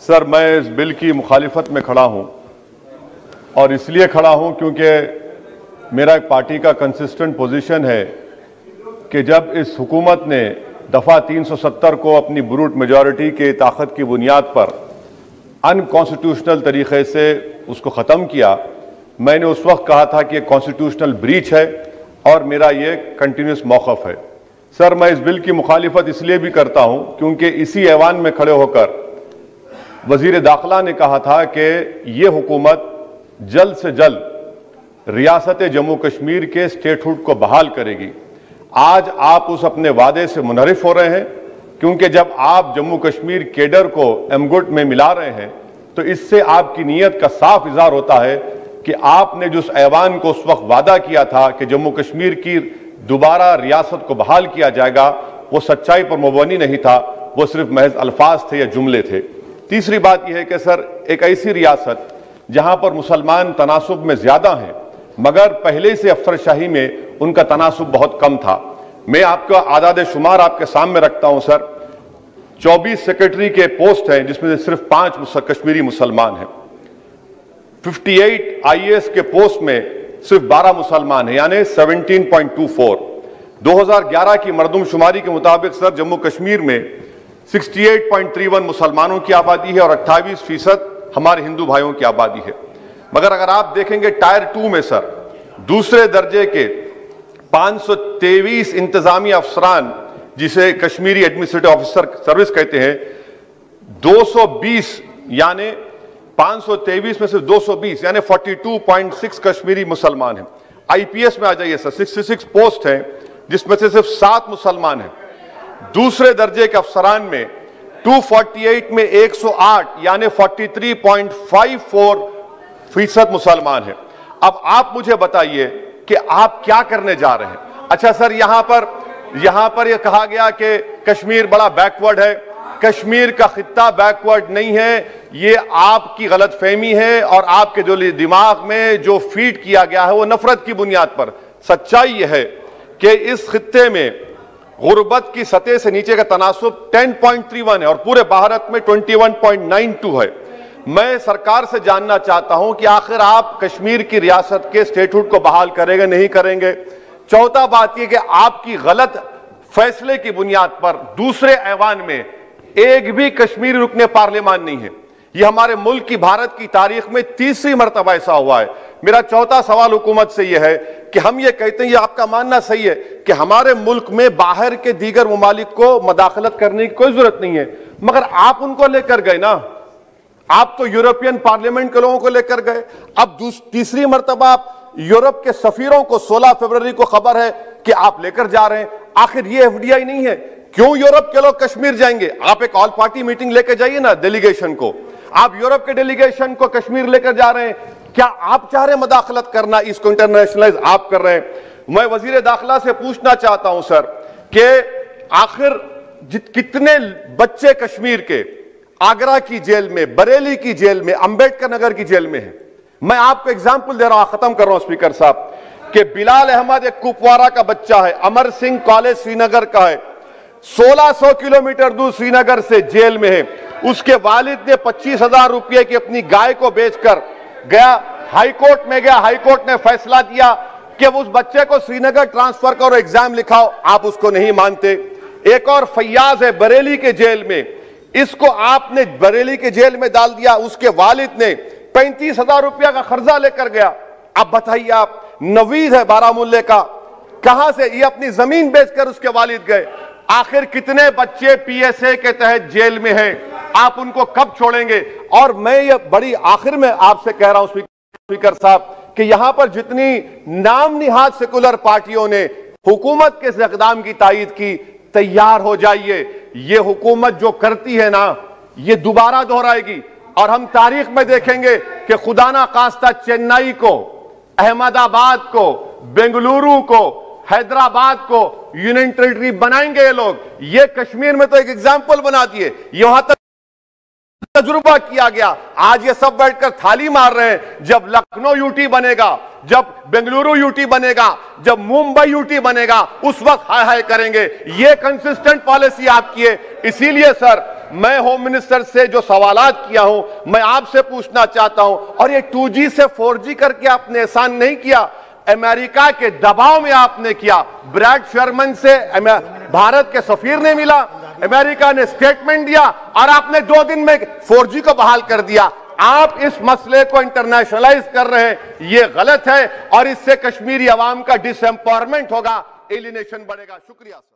Sir, मैं इस bill की मुखालिफत में खड़ा हूं और इसलिए खड़ा हूं क्योंकि मेरा एक पार्टी का कंसिस्टेंट पोजीशन है कि जब इस हुकूमत ने दफ़ा 370 को अपनी ब्रूट मेजॉरिटी के ताकत की बुनियाद पर अनकॉन्स्टिट्यूशनल तरीके से उसको ख़त्म किया, मैंने उस वक्त कहा था कि एक कॉन्स्टिट्यूशनल ब्रीच है और मेरा ये कंटिन्यूस मौक़िफ़ है। सर, मैं इस बिल की मुखालिफत इसलिए भी करता हूं क्योंकि इसी ऐवान में खड़े होकर वजीर दाखिला ने कहा था कि ये हुकूमत जल्द से जल्द रियासत जम्मू कश्मीर के स्टेटहुड को बहाल करेगी। आज आप उस अपने वादे से मुनहरिफ हो रहे हैं क्योंकि जब आप जम्मू कश्मीर केडर को एमगुट में मिला रहे हैं तो इससे आपकी नीयत का साफ इज़हार होता है कि आपने जो उस ऐवान को उस वक्त वादा किया था कि जम्मू कश्मीर की दोबारा रियासत को बहाल किया जाएगा, वो सच्चाई पर मुबनी नहीं था, वो सिर्फ महज अल्फाज थे या जुमले थे। तीसरी बात यह है कि सर, एक ऐसी रियासत जहां पर मुसलमान तनासुब में ज्यादा हैं मगर पहले से अफसरशाही में उनका तनासुब बहुत कम था। मैं आपका आदाद शुमार आपके सामने रखता हूं सर। 24 सेक्रेटरी के पोस्ट हैं जिसमें से सिर्फ 5 कश्मीरी मुसलमान हैं। 58 IAS के पोस्ट में सिर्फ 12 मुसलमान हैं, यानी 17.24। 2011 की मरदमशुमारी के मुताबिक सर जम्मू कश्मीर में 68.31 मुसलमानों की आबादी है और 28% हमारे हिंदू भाइयों की आबादी है। मगर अगर आप देखेंगे टायर 2 में सर दूसरे दर्जे के 523 इंतजामी अफसरान, जिसे कश्मीरी एडमिनिस्ट्रेटिव ऑफिसर सर्विस कहते हैं, 220 यानी 523 में सिर्फ 220 यानी 42.6 कश्मीरी मुसलमान हैं। IPS में आ जाइए सर, 66 पोस्ट हैं जिसमें से सिर्फ 7 मुसलमान हैं। दूसरे दर्जे के अफसरान में 248 में 108 यानी 43.54% मुसलमान हैं। अब आप मुझे बताइए कि आप क्या करने जा रहे हैं। अच्छा सर, यहां पर यह कहा गया कि कश्मीर बड़ा बैकवर्ड है। कश्मीर का खित्ता बैकवर्ड नहीं है, ये आपकी गलतफहमी है और आपके जो दिमाग में जो फीड किया गया है वो नफरत की बुनियाद पर। सच्चाई यह है कि इस खित्ते में गुर्बत की सतह से नीचे का तनासुब 10.31 है और पूरे भारत में 21.92 है। मैं सरकार से जानना चाहता हूं कि आखिर आप कश्मीर की रियासत के स्टेटहुड को बहाल करेंगे, नहीं करेंगे। चौथा बात यह कि आपकी गलत फैसले की बुनियाद पर दूसरे ऐवान में एक भी कश्मीरी रुकने पार्लियामान नहीं है। यह हमारे मुल्क की, भारत की तारीख में तीसरी मरतबा ऐसा हुआ है। मेरा चौथा सवाल हुकूमत से यह है कि हम ये कहते हैं, ये आपका मानना सही है कि हमारे मुल्क में बाहर के दीगर ममालिक को मदाखलत करने की कोई जरूरत नहीं है, मगर आप उनको लेकर गए ना। आप तो यूरोपियन पार्लियामेंट के लोगों को लेकर गए। अब तीसरी मरतबा आप यूरोप के सफीरों को 16 फरवरी को खबर है कि आप लेकर जा रहे हैं। आखिर ये FDI नहीं है, क्यों यूरोप के लोग कश्मीर जाएंगे? आप एक ऑल पार्टी मीटिंग लेकर जाइए ना डेलीगेशन को। आप यूरोप के डेलीगेशन को कश्मीर लेकर जा रहे हैं, क्या आप चाह रहे हैं मदाखलत करना? इसको इंटरनेशनलाइज आप कर रहे हैं। मैं वजीर दाखिला से पूछना चाहता हूं सर कि आखिर कितने बच्चे कश्मीर के आगरा की जेल में, बरेली की जेल में, अंबेडकर नगर की जेल में हैं? मैं आपको एग्जाम्पल दे रहा हूं, खत्म कर रहा हूं स्पीकर साहब, कि बिलाल अहमद एक कुपवारा का बच्चा है, अमर सिंह कॉलेज श्रीनगर का है, 1600 किलोमीटर दूर श्रीनगर से जेल में है। उसके वालिद ने 25,000 रुपये की अपनी गाय को बेचकर गया, हाईकोर्ट में गया, हाईकोर्ट ने फैसला दिया कि उस बच्चे को श्रीनगर ट्रांसफर करो, एग्जाम लिखाओ। आप उसको नहीं मानते। एक और फैयाज है बरेली के जेल में, इसको आपने बरेली के जेल में डाल दिया। उसके वालिद ने 35,000 रुपया का कर्जा लेकर गया। अब बताइए आप, नवीद है बारामुल्ले का, कहां से ये अपनी जमीन बेचकर उसके वालिद गए। आखिर कितने बच्चे PSA के तहत जेल में हैं? आप उनको कब छोड़ेंगे? और मैं ये बड़ी आखिर में आपसे कह रहा हूं स्पीकर साहब कि यहां पर जितनी नाम निहाद सेकुलर पार्टियों ने हुकूमत के इस इक़दाम की तायीद की, तैयार हो जाइए। ये हुकूमत जो करती है ना, ये दोबारा दोहराएगी और हम तारीख में देखेंगे कि खुदा ना खास्ता चेन्नई को, अहमदाबाद को, बेंगलुरु को, हैदराबाद को यूनियन टेरिटरी बनाएंगे ये लोग। ये कश्मीर में तो एक एग्जाम्पल बना दिए, यहां तक तजुर्बा किया गया। आज ये सब बैठकर थाली मार रहे हैं। जब लखनऊ यूटी बनेगा, जब बेंगलुरु यूटी बनेगा, जब मुंबई यूटी बनेगा, उस वक्त हाय हाय करेंगे। ये कंसिस्टेंट पॉलिसी आपकी है। इसीलिए सर मैं होम मिनिस्टर से जो सवालात किया हूं, मैं आपसे पूछना चाहता हूं, और ये 2G से 4G करके आपने एहसान नहीं किया, अमेरिका के दबाव में आपने किया। ब्रैड शर्मन से भारत के सफीर ने मिला, अमेरिका ने स्टेटमेंट दिया और आपने 2 दिन में 4G को बहाल कर दिया। आप इस मसले को इंटरनेशनलाइज कर रहे हैं, यह गलत है और इससे कश्मीरी अवाम का डिसएम्पावरमेंट होगा, एलिनेशन बढ़ेगा। शुक्रिया सर।